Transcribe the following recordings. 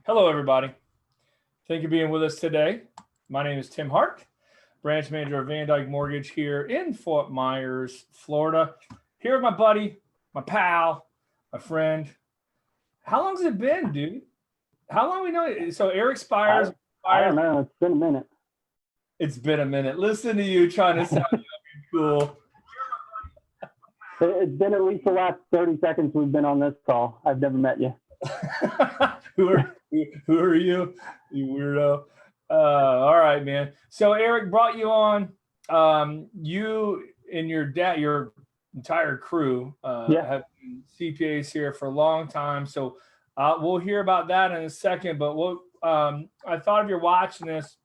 Hello, everybody. Thank you for being with us today. My name is Tim Hart, branch manager of VanDyk Mortgage here in Fort Myers, Florida. Here with my buddy, my pal, my friend. How long has it been, dude? How long we know? So Erich Spires. I don't know. It's been a minute. It's been a minute. Listen to you trying to sound cool. It's been at least the last 30 seconds we've been on this call. I've never met you. Who are you? You weirdo. All right, man. So Erich brought you on. You and your entire crew have been CPAs here for a long time. So we'll hear about that in a second. But I thought if you're watching this,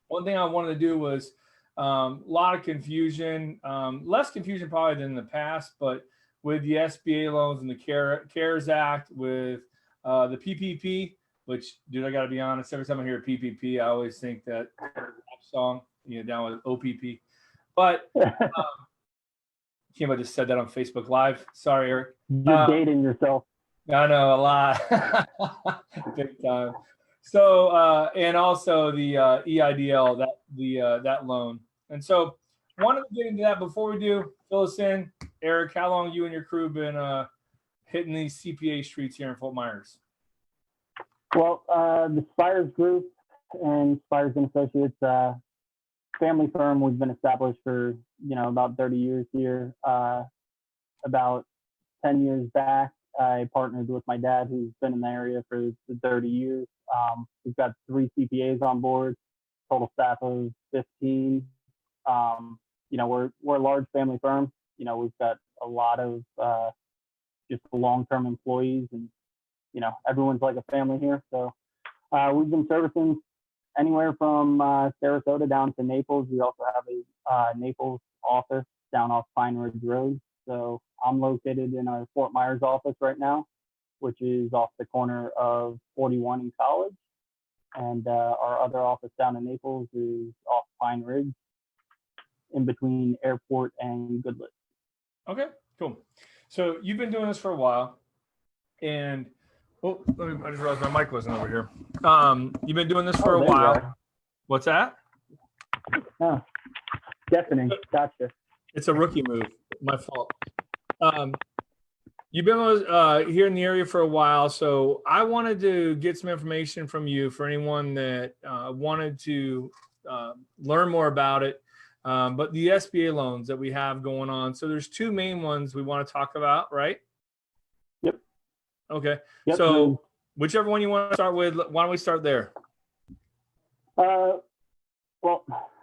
one thing I wanted to do was a lot of confusion, less confusion probably than in the past, but with the SBA loans and the CARES Act, with the PPP, which, dude, I got to be honest, every time I hear PPP, I always think that song, down with OPP. But Kim, I just said that on Facebook Live. Sorry, Erich. You're dating yourself. I know, a lot. Big time. So, and also the EIDL, that loan. And so, wanted to get into that. Before we do, fill us in. Erich, how long you and your crew been hitting these CPA streets here in Fort Myers? Well, the Spires Group and Spires and Associates family firm, we've been established for, about 30 years here. About 10 years back, I partnered with my dad, who's been in the area for 30 years. We've got 3 CPAs on board, total staff of 15. We're a large family firm. We've got a lot of just long-term employees, and everyone's like a family here. So we've been servicing anywhere from Sarasota down to Naples. We also have a Naples office down off Pine Ridge Road. So I'm located in our Fort Myers office right now, which is off the corner of 41 and College. And our other office down in Naples is off Pine Ridge, in between Airport and Goodletts. Okay, cool. So you've been doing this for a while, and I just realized my mic wasn't over here. You've been doing this for a while. What's that? Oh, deafening. Gotcha. It's a rookie move. My fault. You've been here in the area for a while, so I wanted to get some information from you for anyone that wanted to learn more about it. But the SBA loans that we have going on. So there's 2 main ones we want to talk about, right? Yep. Okay. Yep. So whichever one you want to start with, why don't we start there? Well,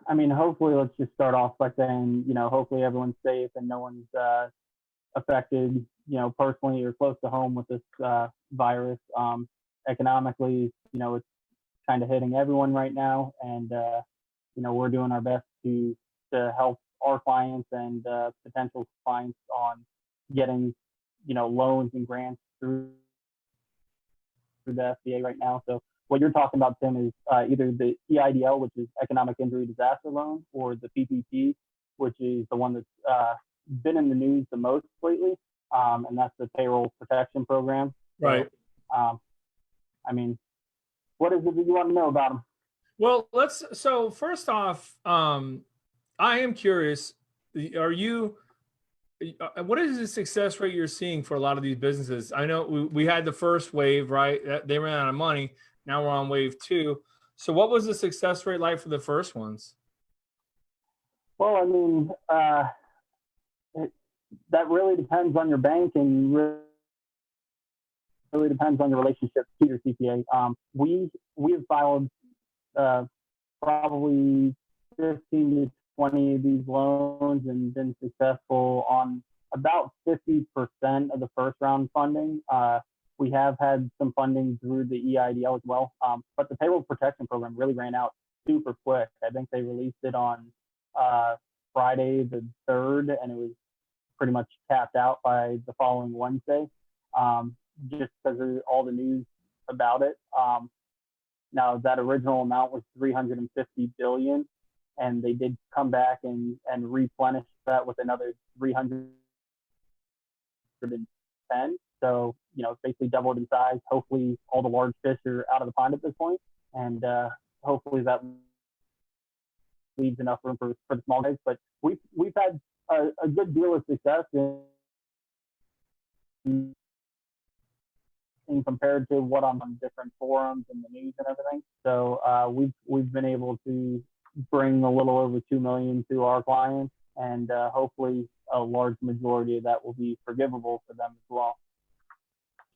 hopefully let's just start off by saying, hopefully everyone's safe and no one's affected, personally or close to home with this virus. Economically, it's kind of hitting everyone right now. And, we're doing our best to help our clients and potential clients on getting, loans and grants through the SBA right now. So what you're talking about, Tim, is either the EIDL, which is Economic Injury Disaster Loan, or the PPP, which is the one that's been in the news the most lately, and that's the Payroll Protection Program. Right. So, what is it that you want to know about them? Well, so first off, I am curious, what is the success rate you're seeing for a lot of these businesses? I know we had the first wave, right? They ran out of money. Now we're on wave 2. So what was the success rate like for the first ones? Well, that really depends on your bank and really depends on your relationship to your CPA. We have filed probably 15 to 20 of these loans and been successful on about 50% of the first round funding. We have had some funding through the EIDL as well, but the Payroll Protection Program really ran out super quick. I think they released it on Friday the 3rd, and it was pretty much tapped out by the following Wednesday, just because of all the news about it. Now, that original amount was $350 billion, and they did come back and replenish that with another 310. So, basically doubled in size. Hopefully all the large fish are out of the pond at this point, and hopefully that leaves enough room for the small guys. But we've had a good deal of success in compared to what on different forums and the news and everything. So we've been able to bring a little over 2 million to our clients, and hopefully a large majority of that will be forgivable for them as well.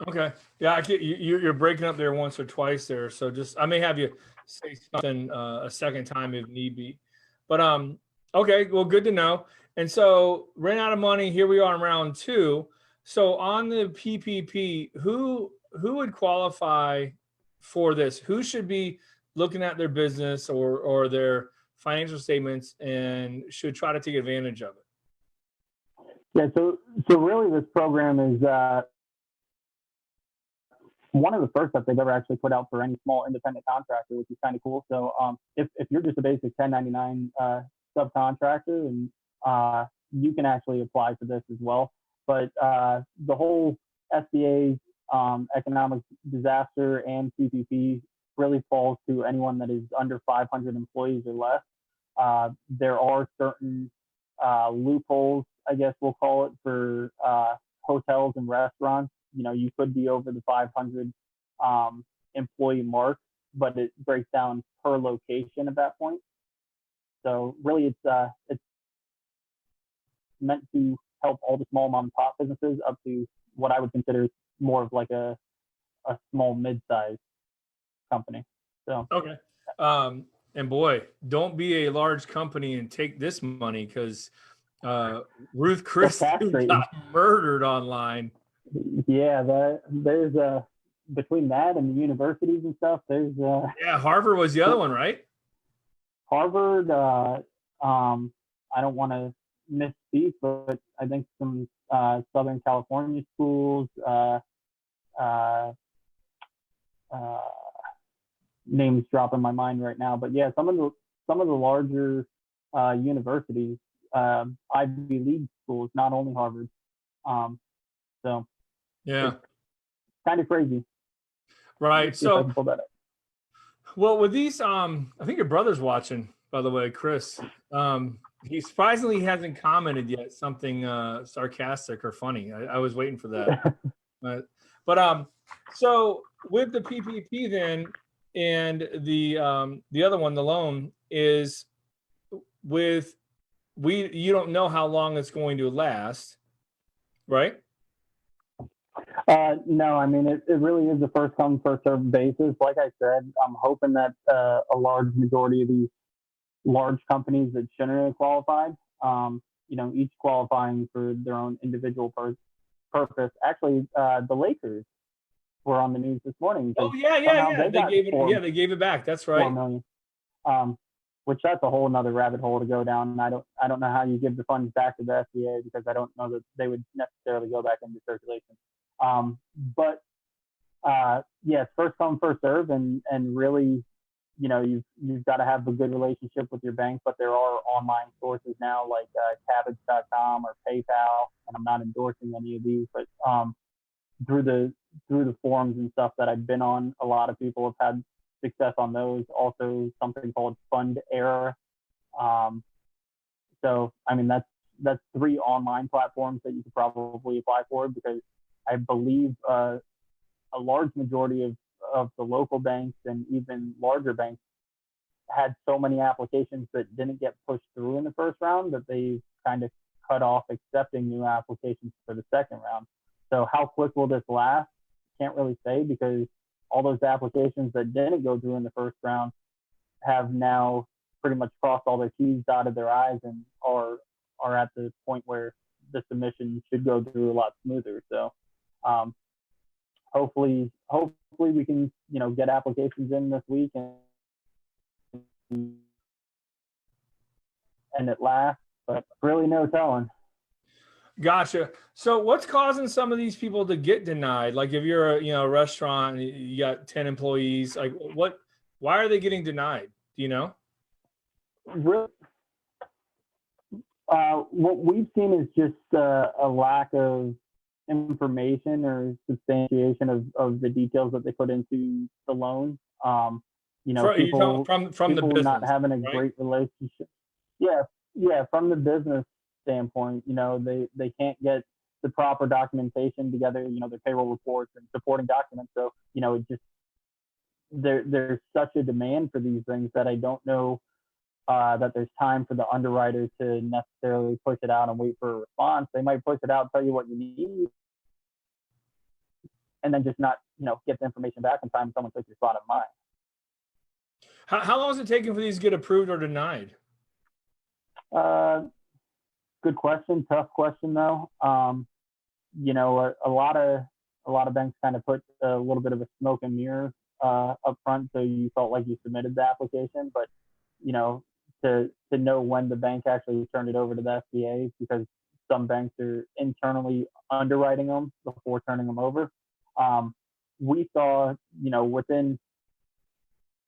Okay. Yeah, I get you're breaking up there once or twice there. So I may have you say something a second time if need be. But okay, well, good to know. And so ran out of money. Here we are in round 2. So on the PPP, who would qualify for this? Who should be looking at their business or their financial statements and should try to take advantage of it? Yeah. So really, this program is one of the first that they've ever actually put out for any small independent contractor, which is kind of cool. So if you're just a basic 1099 subcontractor, and you can actually apply for this as well. But the whole SBA economic disaster and PPP really falls to anyone that is under 500 employees or less. There are certain loopholes, I guess we'll call it, for hotels and restaurants. You could be over the 500 employee mark, but it breaks down per location at that point. So really, it's meant to help all the small mom and pop businesses up to what I would consider more of like a small mid-sized company. So okay. And boy, don't be a large company and take this money, because Ruth Chris got murdered online. Yeah, there's between that and the universities and stuff, there's yeah, Harvard was the other one, right? Harvard, I don't want to misspeak, but I think some Southern California schools, names drop in my mind right now, but yeah, some of the larger universities, Ivy League schools, not only Harvard. So yeah, kind of crazy. Right. So, well, with these, I think your brother's watching, by the way, Chris. He surprisingly hasn't commented yet something sarcastic or funny. I was waiting for that. but so with the PPP then, and the other one, the loan, is with you don't know how long it's going to last, right? No, I mean, it really is a first come, first served basis. Like I said, I'm hoping that a large majority of these large companies that shouldn't have qualified, each qualifying for their own individual purpose. Actually, the Lakers were on the news this morning. Oh yeah. They gave it back. That's right. $4 million. Which that's a whole nother rabbit hole to go down. And I don't know how you give the funds back to the SBA, because I don't know that they would necessarily go back into circulation. But yes, first come, first serve, and really, you've got to have a good relationship with your bank. But there are online sources now like Cabbage.com or PayPal, and I'm not endorsing any of these, but through the forums and stuff that I've been on, a lot of people have had success on those. Also, something called Fund Error. So I mean, that's 3 online platforms that you could probably apply for, because I believe a large majority of the local banks and even larger banks had so many applications that didn't get pushed through in the first round that they kind of cut off accepting new applications for the second round. So how quick will this last? Can't really say, because all those applications that didn't go through in the first round have now pretty much crossed all their T's, dotted their I's, and are at the point where the submission should go through a lot smoother. So hopefully we can, get applications in this week and it lasts, but really no telling. Gotcha. So what's causing some of these people to get denied? Like if you're a restaurant and you got 10 employees, like why are they getting denied? Do you know? Really, what we've seen is just a lack of information or substantiation of the details that they put into the loan. You know, people from the business, not having a right? great relationship. Yeah, from the business standpoint, you know, they can't get the proper documentation together, you know, their payroll reports and supporting documents. So, you know, it just there's such a demand for these things that I don't know that there's time for the underwriter to necessarily push it out and wait for a response. They might push it out, tell you what you need, and then just not, you know, get the information back in time. Someone took your spot in mind. How long is it taking for these to get approved or denied? Good question. Tough question though. You know, a lot of banks kind of put a little bit of a smoke and mirror up front, so you felt like you submitted the application, but you know, to know when the bank actually turned it over to the SBA, because some banks are internally underwriting them before turning them over. We saw, you know, within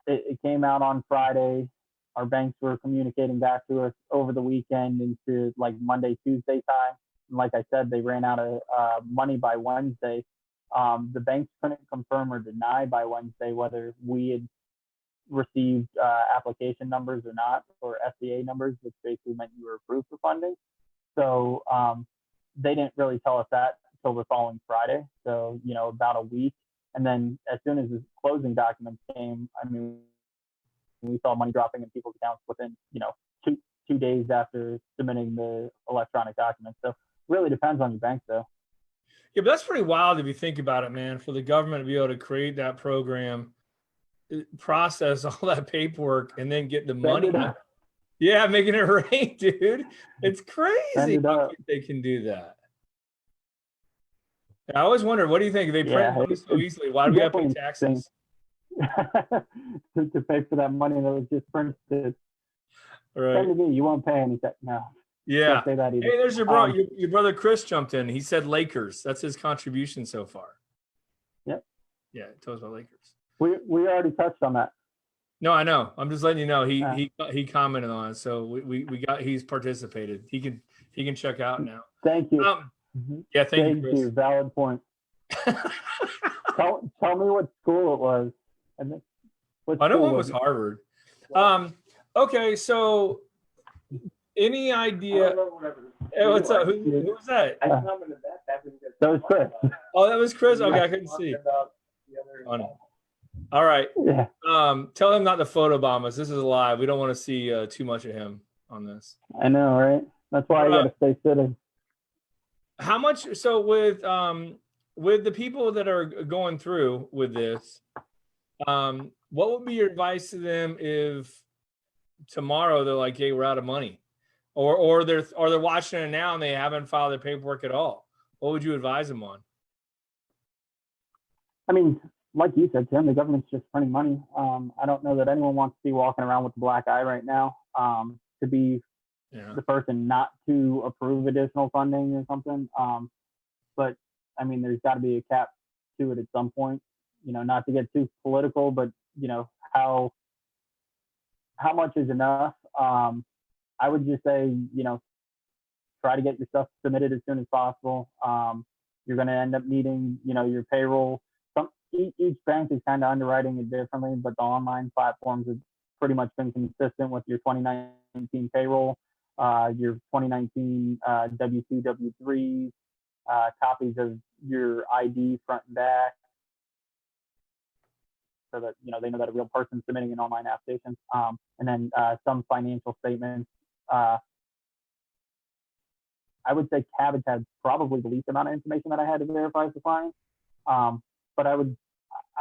it came out on Friday. Our banks were communicating back to us over the weekend into like Monday, Tuesday time. And like I said, they ran out of money by Wednesday. The banks couldn't confirm or deny by Wednesday whether we had received application numbers or not, or SBA numbers, which basically meant you were approved for funding. So they didn't really tell us that until the following Friday. So, you know, about a week. And then as soon as the closing documents came, I mean, we saw money dropping in people's accounts within, you know, two days after submitting the electronic documents. So really depends on your bank though. Yeah, but that's pretty wild if you think about it, man, for the government to be able to create that program, process all that paperwork, and then get the money. Yeah, making it rain, dude. It's crazy how they can do that. I always wonder, what do you think? They print money so easily. Why do we have to pay taxes? to pay for that money that was just printed. Right. You won't pay anything. No. Yeah. Can't say that either. Hey, there's your bro. Your brother Chris jumped in. He said Lakers. That's his contribution so far. Yep. Yeah, tell us about Lakers. We already touched on that. No, I know. I'm just letting you know. He commented on it, so we got. He's participated. He can check out now. Thank you. Yeah, thank you, Chris. Valid point. tell me what school it was. I know one was Harvard. Okay, so any idea? Hey, what's up? Who was that? That was Chris. Oh, that was Chris. Okay, I couldn't see. Oh, no. All right. Yeah. Tell him not to photobomb us. This is live. We don't want to see too much of him on this. I know, right? That's why I got to stay sitting. How much? So with the people that are going through with this, what would be your advice to them if tomorrow they're like, "Hey, we're out of money," or they're watching it now and they haven't filed their paperwork at all? What would you advise them on? I mean, like you said, Tim, the government's just printing money. I don't know that anyone wants to be walking around with a black eye right now. To be the person not to approve additional funding or something. But I mean, there's got to be a cap to it at some point. You know, not to get too political, but you know, how much is enough? I would just say, you know, try to get your stuff submitted as soon as possible. You're going to end up needing, you know, your payroll. Each bank is kind of underwriting it differently, but the online platforms have pretty much been consistent with your 2019 payroll, your 2019 W2, W3s, copies of your ID front and back, so that, you know, they know that a real person submitting an online application, and then some financial statements. I would say Cabbage had probably the least amount of information that I had to verify as a client. But I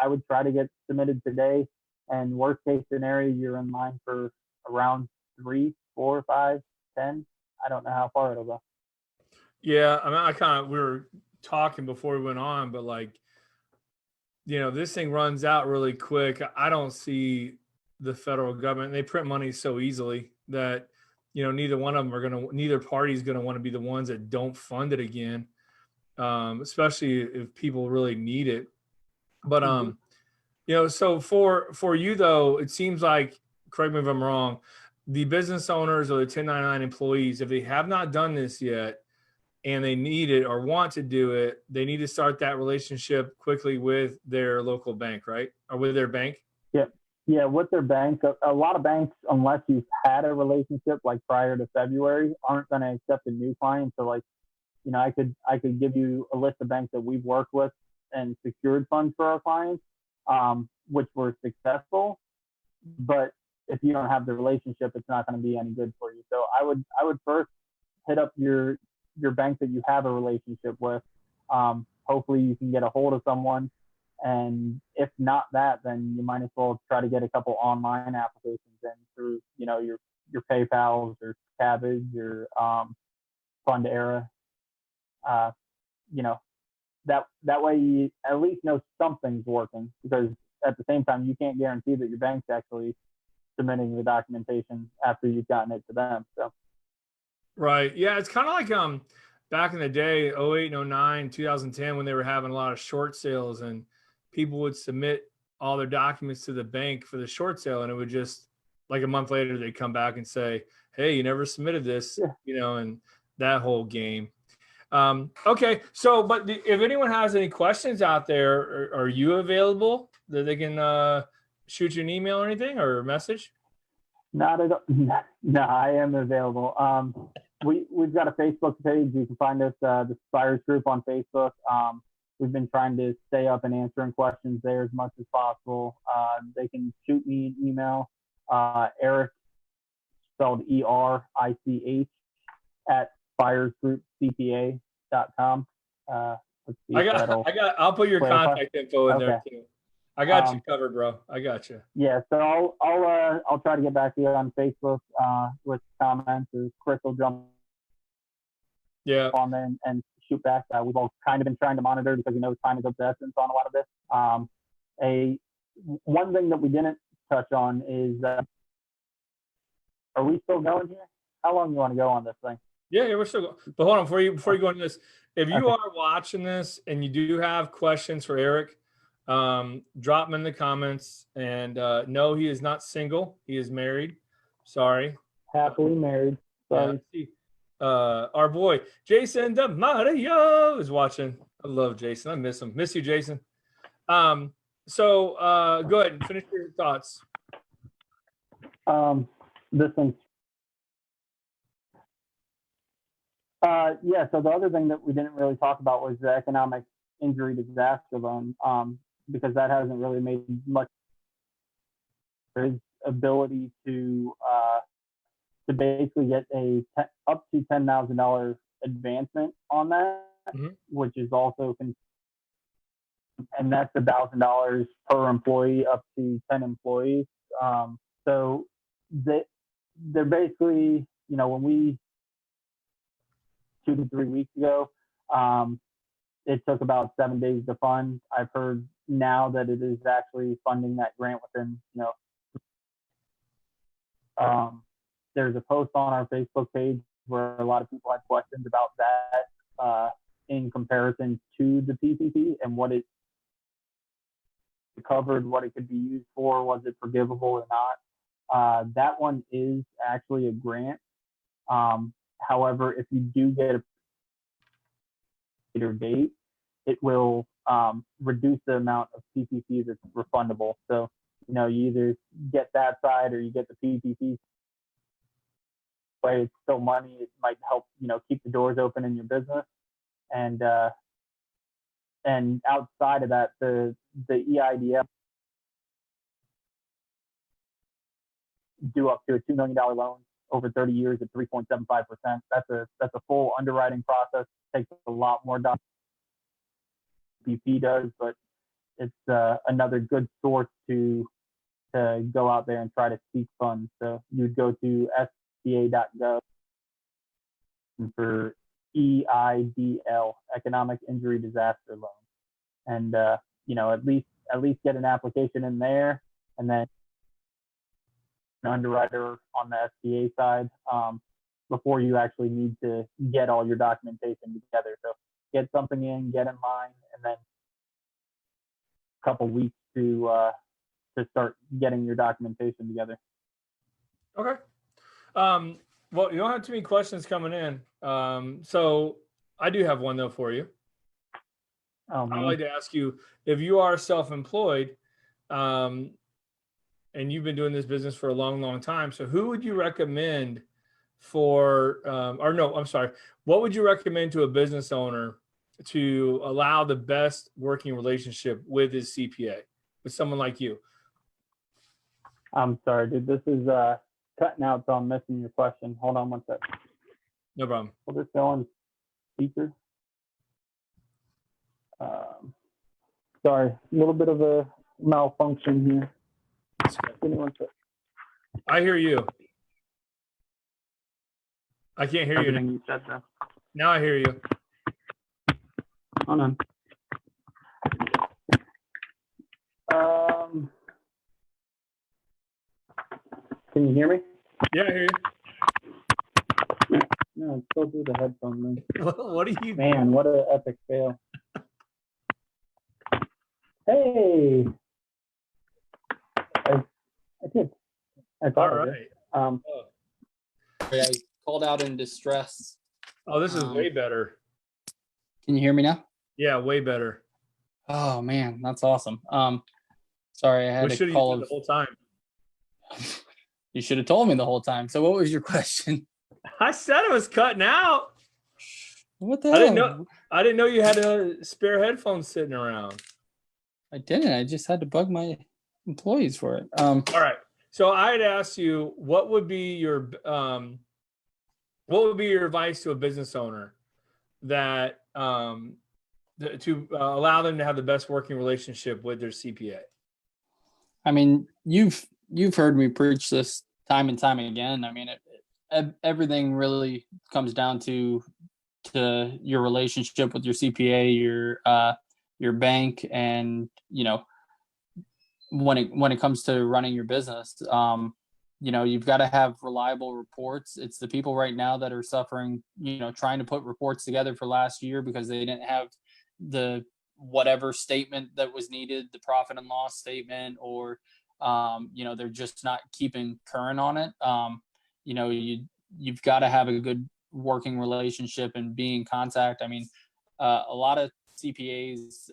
would try to get submitted today, and worst case scenario, you're in line for around 3, 4, 5, 10. I don't know how far it'll go. Yeah, I mean, we were talking before we went on, but like, you know, this thing runs out really quick. I don't see the federal government. They print money so easily that, you know, neither party's going to want to be the ones that don't fund it again. Especially if people really need it. But you know, so for you though, it seems like, correct me if I'm wrong, the business owners or the 1099 employees, if they have not done this yet, and they need it or want to do it, they need to start that relationship quickly with their local bank, right? Or with their bank. Yeah. Yeah. With their bank, a lot of banks, unless you've had a relationship like prior to February, aren't going to accept a new client. So like, I could give you a list of banks that we've worked with and secured funds for our clients, which were successful. But if you don't have the relationship, it's not going to be any good for you. So I would first hit up your bank that you have a relationship with. Hopefully you can get a hold of someone. And if not that, then you might as well try to get a couple online applications in through, your PayPal's or Cabbage or Fundera. That way you at least know something's working, because at the same time, you can't guarantee that your bank's actually submitting the documentation after you've gotten it to them. So. Right. Yeah. It's kind of like, back in the day, 08 and 09, 2010, when they were having a lot of short sales and people would submit all their documents to the bank for the short sale. And it would just like a month later, they'd come back and say, hey, you never submitted this, and that whole game. Okay. So, but if anyone has any questions out there, are you available that they can shoot you an email or anything or a message? Not at all. No, I am available. We've got a Facebook page. You can find us, the Spires Group on Facebook. We've been trying to stay up and answering questions there as much as possible. They can shoot me an email, Erich, spelled ERICH, at spiresgroupcpa.com. I'll put your contact info in there too. I got you covered, bro. I got you. Yeah, so I'll try to get back to you on Facebook with comments. Or Chris will jump on there and shoot back. We've all kind of been trying to monitor because time is of the essence on a lot of this. One thing that we didn't touch on is, are we still going here? How long do you want to go on this thing? Yeah, we're still going. But hold on, before you go into this, if you are watching this and you do have questions for Erich, drop them in the comments. And no, he is not single. He is married. Sorry. Happily married. Sorry. Yeah, our boy Jason DeMario is watching. I love Jason. I miss him. Miss you, Jason. So go ahead and finish your thoughts. This one's yeah. So the other thing that we didn't really talk about was the economic injury disaster loan, because that hasn't really made much. His ability to basically get up to $10,000 advancement on that, which is also, and that's $1,000 per employee up to 10 employees. So they're basically, when we 2 to 3 weeks ago, it took about 7 days to fund. I've heard now that it is actually funding that grant within, there's a post on our Facebook page where a lot of people had questions about that in comparison to the PPP and what it covered, what it could be used for, was it forgivable or not. That one is actually a grant. However, if you do get a later date, it will reduce the amount of PPP that's refundable. So, you either get that side or you get the PPP. But it's still money. It might help, keep the doors open in your business. And outside of that, the EIDL do up to a $2 million loan over 30 years at 3.75%. That's a full underwriting process. It takes a lot more dollars than BP does, but it's another good source to go out there and try to seek funds. So you'd go to SBA.gov for EIDL, Economic Injury Disaster Loan, and at least get an application in there, and then an underwriter on the SBA side before you actually need to get all your documentation together. So get something in, get in line, and then a couple weeks to start getting your documentation together. Okay. Well, you don't have too many questions coming in. So I do have one though for you. Oh, I'd man. like to ask you, if you are self-employed, and you've been doing this business for a long, long time, so who would you recommend for, or no, I'm sorry, what would you recommend to a business owner to allow the best working relationship with his CPA, with someone like you? I'm sorry, dude. This is cutting out, so I'm missing your question. Hold on one sec. No problem. Will this go on speaker? Sorry, a little bit of a malfunction here. Give me one sec. I hear you. I can't hear you. Everything you said, though. Now I hear you. Hold on. Can you hear me? Yeah, I hear you. No, it's still through the headphone thing. What are you? Man, what an epic fail. Hey. I did. I thought All I did. right. I called out in distress. Oh, this is way better. Can you hear me now? Yeah, way better. Oh man, that's awesome. Sorry, I had We should to have call used it the whole time. You should have told me the whole time. So what was your question? I said it was cutting out. What the I didn't hell? know. I didn't know you had a spare headphones sitting around. I didn't. I just had to bug my employees for it. All right. So I had asked you, what would be your advice to a business owner that to allow them to have the best working relationship with their CPA? I mean, you've heard me preach this time and time again. I mean, everything really comes down to your relationship with your CPA, your bank, and when it comes to running your business, you've got to have reliable reports. It's the people right now that are suffering, trying to put reports together for last year because they didn't have the whatever statement that was needed, the profit and loss statement, or they're just not keeping current on it. You've got to have a good working relationship and be in contact. I mean, a lot of CPAs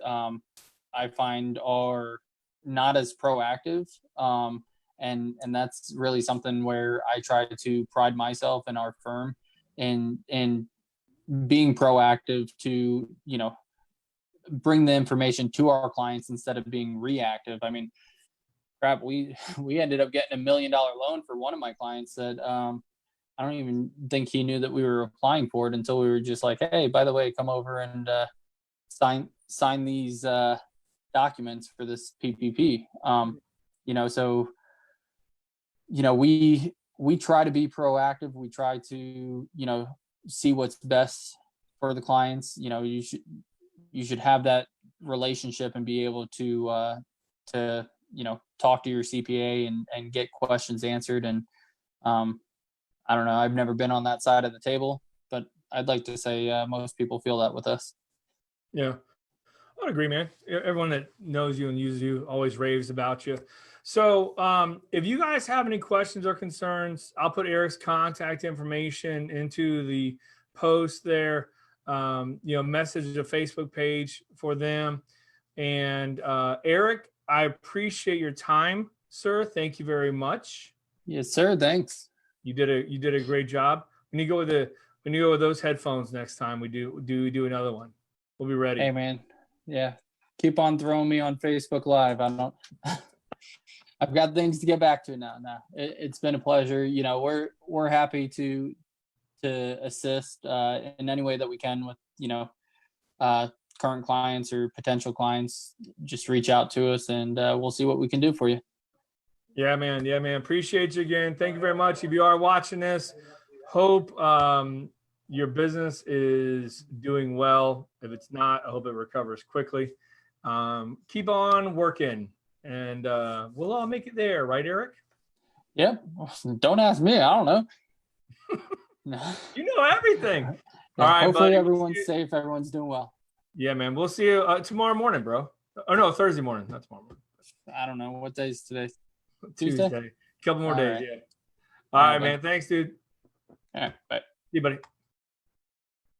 I find are not as proactive, and that's really something where I try to pride myself in our firm in being proactive to bring the information to our clients instead of being reactive. I mean, crap, we ended up getting $1 million loan for one of my clients that I don't even think he knew that we were applying for it until we were just like, hey, by the way, come over and sign these documents for this PPP. We try to be proactive. We try to see what's best for the clients. You should have that relationship and be able to talk to your CPA and get questions answered. And I don't know, I've never been on that side of the table, but I'd like to say most people feel that with us. Yeah, I would agree, man. Everyone that knows you and uses you always raves about you. So if you guys have any questions or concerns, I'll put Erich's contact information into the post there. Message the Facebook page for them. And Erich, I appreciate your time, sir. Thank you very much. Yes, sir. Thanks. You did a great job. When you go with those headphones next time, we do another one. We'll be ready. Hey, man. Yeah. Keep on throwing me on Facebook Live. I've got things to get back to now. It's been a pleasure. We're happy to assist in any way that we can with current clients or potential clients. Just reach out to us and we'll see what we can do for you. Yeah, man. Appreciate you again. Thank you very much. If you are watching this, hope your business is doing well. If it's not, I hope it recovers quickly. Keep on working, and we'll all make it there, right, Erich? Yep. Don't ask me. I don't know. No. You know everything. Yeah, all right, hopefully buddy. everyone's safe. Everyone's doing well. Yeah, man. We'll see you tomorrow morning, bro. Oh no, Thursday morning. Not tomorrow morning. I don't know. What day is today? Tuesday. Couple more days. Right. Yeah. All right, man. Thanks, dude. All right. Bye. See you, buddy.